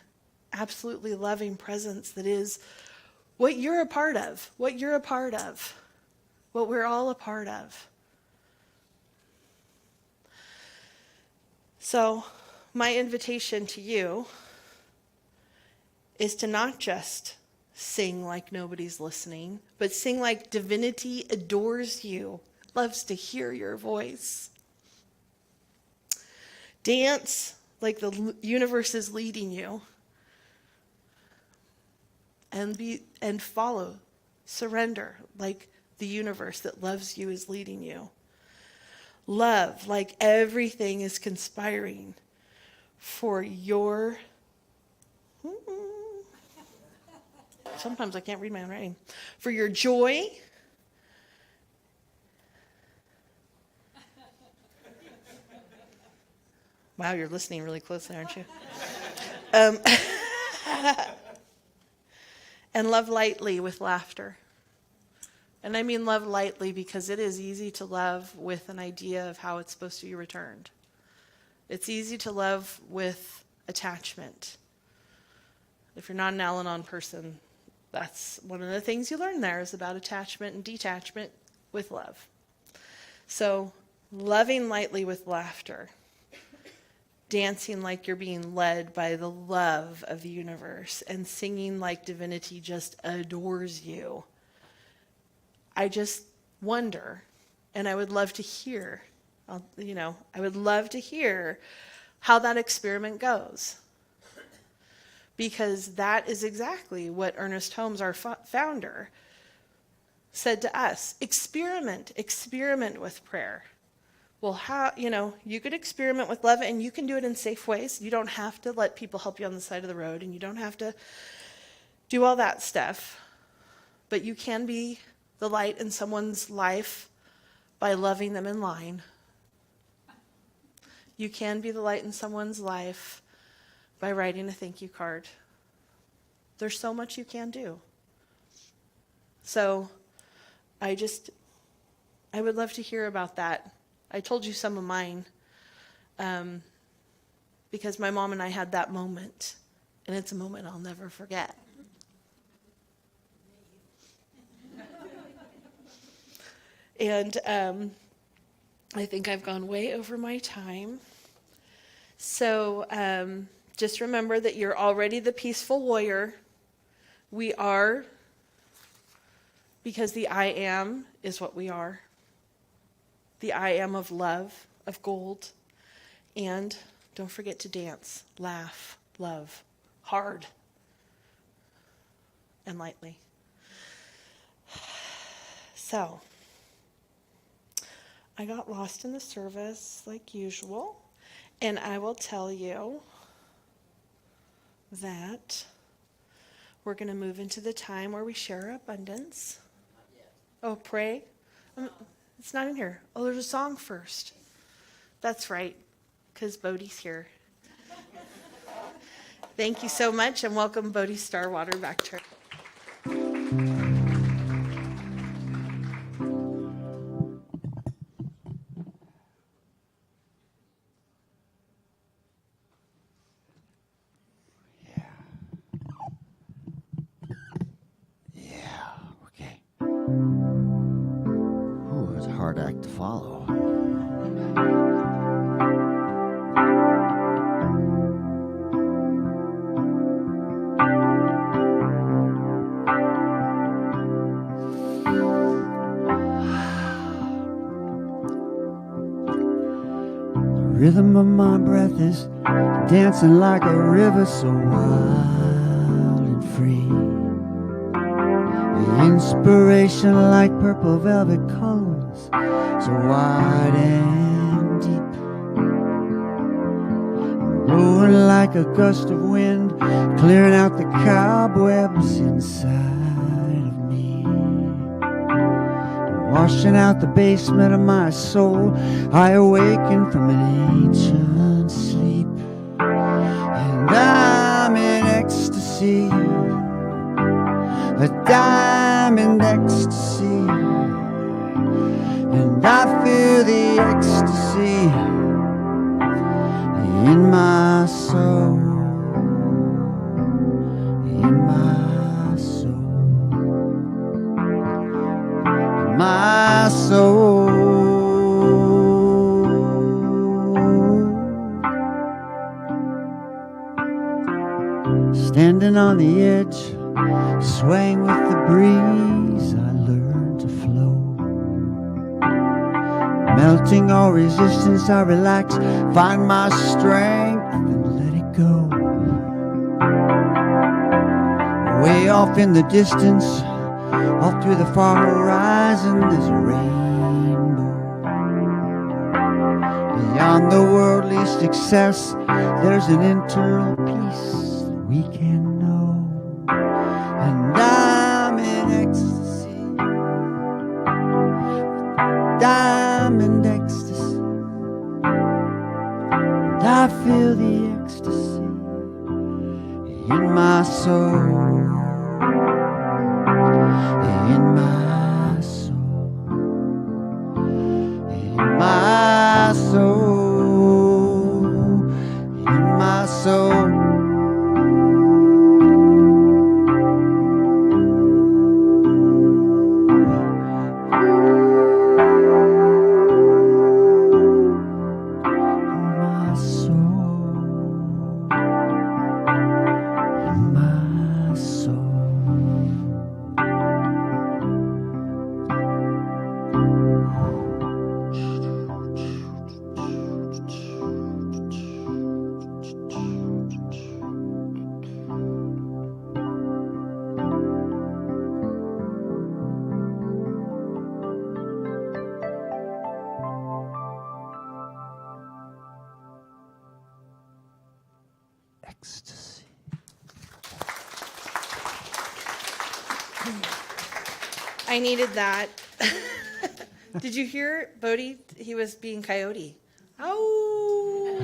absolutely loving presence that is what you're a part of, what you're a part of, what we're all a part of. So, my invitation to you is to not just sing like nobody's listening, but sing like divinity adores you, loves to hear your voice. Dance like the universe is leading you. And follow, surrender like the universe that loves you is leading you. Love like everything is conspiring for your, sometimes I can't read my own writing, for your joy, wow, you're listening really closely, aren't you? And love lightly with laughter. And I mean love lightly because it is easy to love with an idea of how it's supposed to be returned. It's easy to love with attachment. If you're not an Al-Anon person, that's one of the things you learn there is about attachment and detachment with love. So, loving lightly with laughter. Dancing like you're being led by the love of the universe, and singing like divinity just adores you. I just wonder, and I would love to hear, I would love to hear how that experiment goes. Because that is exactly what Ernest Holmes, our founder, said to us. Experiment with prayer. Well, how, you could experiment with love, and you can do it in safe ways. You don't have to let people help you on the side of the road, and you don't have to do all that stuff. But you can be the light in someone's life by loving them in line. You can be the light in someone's life by writing a thank you card. There's so much you can do. So I would love to hear about that. I told you some of mine because my mom and I had that moment, and it's a moment I'll never forget. And I think I've gone way over my time. So just remember that you're already the peaceful warrior. We are, because the I am is what we are. The I am of love, of gold. And don't forget to dance, laugh, love, hard, and lightly. So, I got lost in the service like usual, and I will tell you that we're going to move into the time where we share our abundance. Oh, pray? It's not in here. Oh, there's a song first. That's right, because Bodhi's here. Thank you so much, and welcome Bodhi Starwater back to her. Okay. Ooh, it's a hard act to follow. The rhythm of my breath is dancing like a river so wild and free. The inspiration like purple velvet colors, so wide and deep. Blowing like a gust of wind, clearing out the cobwebs inside of me. Washing out the basement of my soul, I awaken from an ancient sleep. And I'm in ecstasy, a diamond ecstasy. And I feel the ecstasy in my soul, in my soul, in my soul. Standing on the edge, swaying with the breeze, I learn to flow. Melting all resistance, I relax, find my strength and let it go. Way off in the distance, off through the far horizon, there's a rainbow. Beyond the worldly success, there's an internal peace that we can know. And I'm in ecstasy, diamond ecstasy. And I feel the ecstasy in my soul, in my soul, in my soul, in my soul. Ecstasy. I needed that. Did you hear Bodhi? He was being coyote. Oh,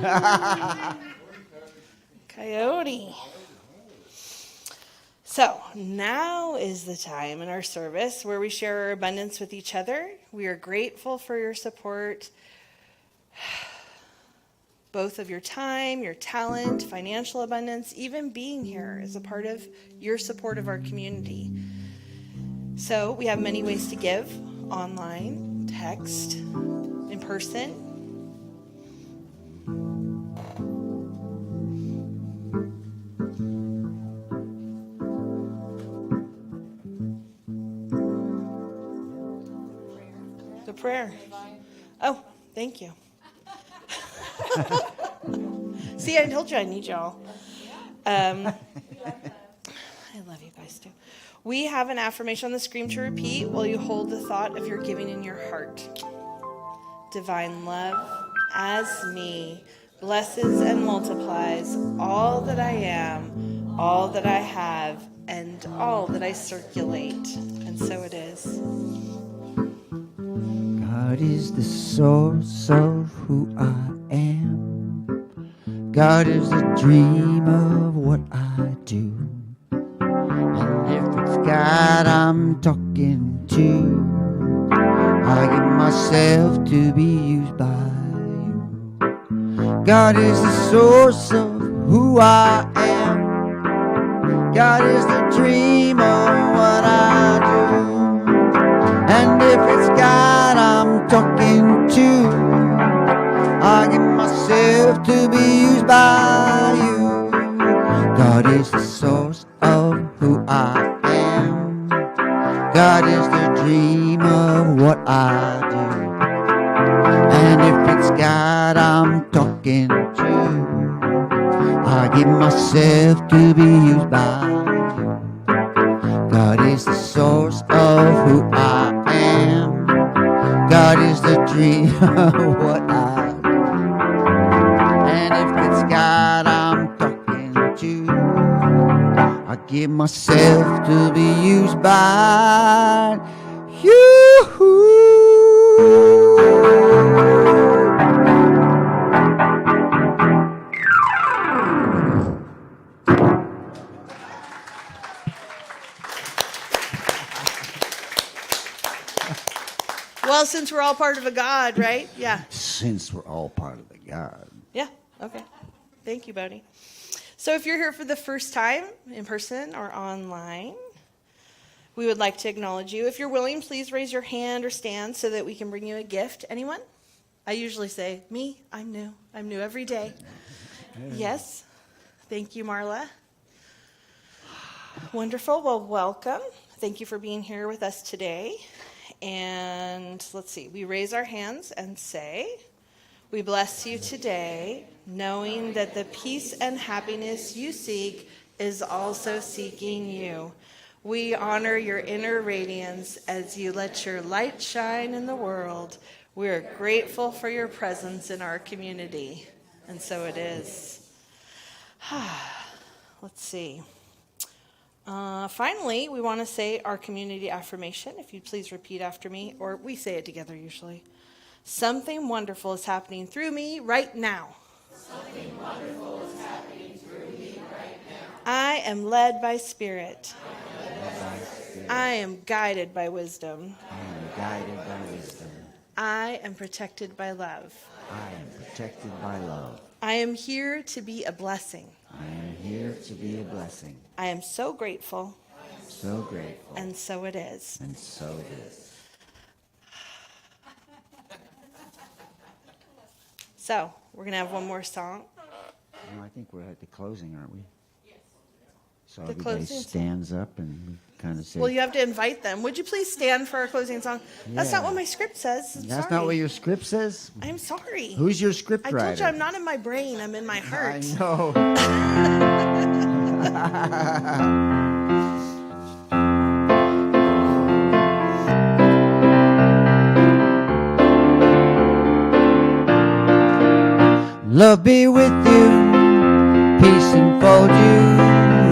coyote. So now is the time in our service where we share our abundance with each other. We are grateful for your support, both of your time, your talent, financial abundance, even being here is a part of your support of our community. So we have many ways to give: online, text, in person. The prayer. Oh, thank you. See, I told you I need y'all. I love you guys too. We have an affirmation on the screen to repeat while you hold the thought of your giving in your heart. Divine love as me blesses and multiplies all that I am, all that I have, and all that I circulate. And so it is. God is the source of who I am. God is the dream of what I do. And if it's God I'm talking to, I give myself to be used by you. God is the source of who I am. God is the dream of what I do. And if it's God I'm talking to, I give myself to be used by you. God is the source of who I am. God is the dream of what I do. And if it's God I'm talking to, I give myself to be used by you. God is the source of who I am. God is the dream of what I do. And if it's God I'm talking to, I give myself to be used by you. Well, since we're all part of a God, right? Yeah. Since we're all part of the God. Yeah. Okay. Thank you, Bodhi. So if you're here for the first time, in person or online, we would like to acknowledge you. If you're willing, please raise your hand or stand so that we can bring you a gift. Anyone? I usually say, me, I'm new. I'm new every day. Yes. Thank you, Marla. Wonderful. Well, welcome. Thank you for being here with us today. And let's see. We raise our hands and say, we bless you today, knowing that the peace and happiness you seek is also seeking you. We honor your inner radiance as you let your light shine in the world. We are grateful for your presence in our community. And so it is. Let's see. Finally, we want to say our community affirmation. If you'd please repeat after me, or we say it together usually. Something wonderful is happening through me right now. Something wonderful is happening through me right now. I am led by Spirit. I am guided by wisdom. I am guided by wisdom. I am protected by love. I am protected by love. I am here to be a blessing. I am here to be a blessing. I am so grateful. So grateful. And so it is. And so it is. So, we're going to have one more song. No, I think we're at the closing, aren't we? Yes. So The everybody closing stands up and we kind of say... Well, you have to invite them. Would you please stand for our closing song? That's not Yeah. what my script says. I'm That's sorry. not what your script says? I'm sorry. Who's your script I writer? told you I'm not in my brain. I'm in my heart. I know. Love be with you, peace enfold you,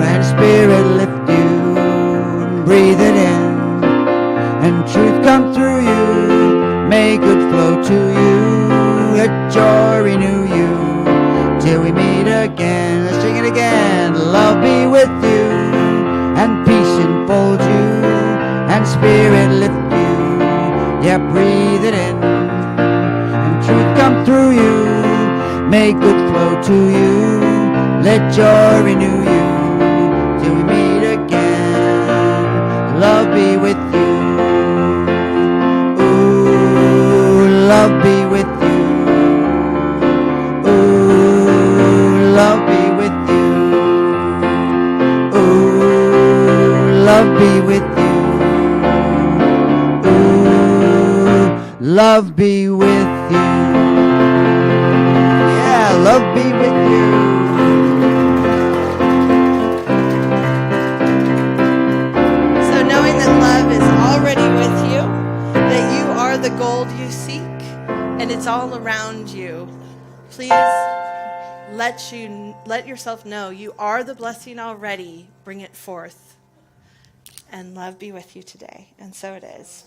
and spirit lift you, and breathe it in, and truth come through you, may good flow to you, let joy renew you, till we meet again. Let's sing it again. Love be with you, and peace enfold you, and spirit lift you, yeah, breathe it in, and truth come through you, may good flow to you, let joy renew you, till we meet again. Love be with you. Ooh, love be with you. Ooh, love be with you. Ooh, love be with you. Ooh, love be with you. Love be with you. So knowing that love is already with you, that you are the gold you seek, and it's all around you, please let yourself know you are the blessing already. Bring it forth. And love be with you today. And so it is.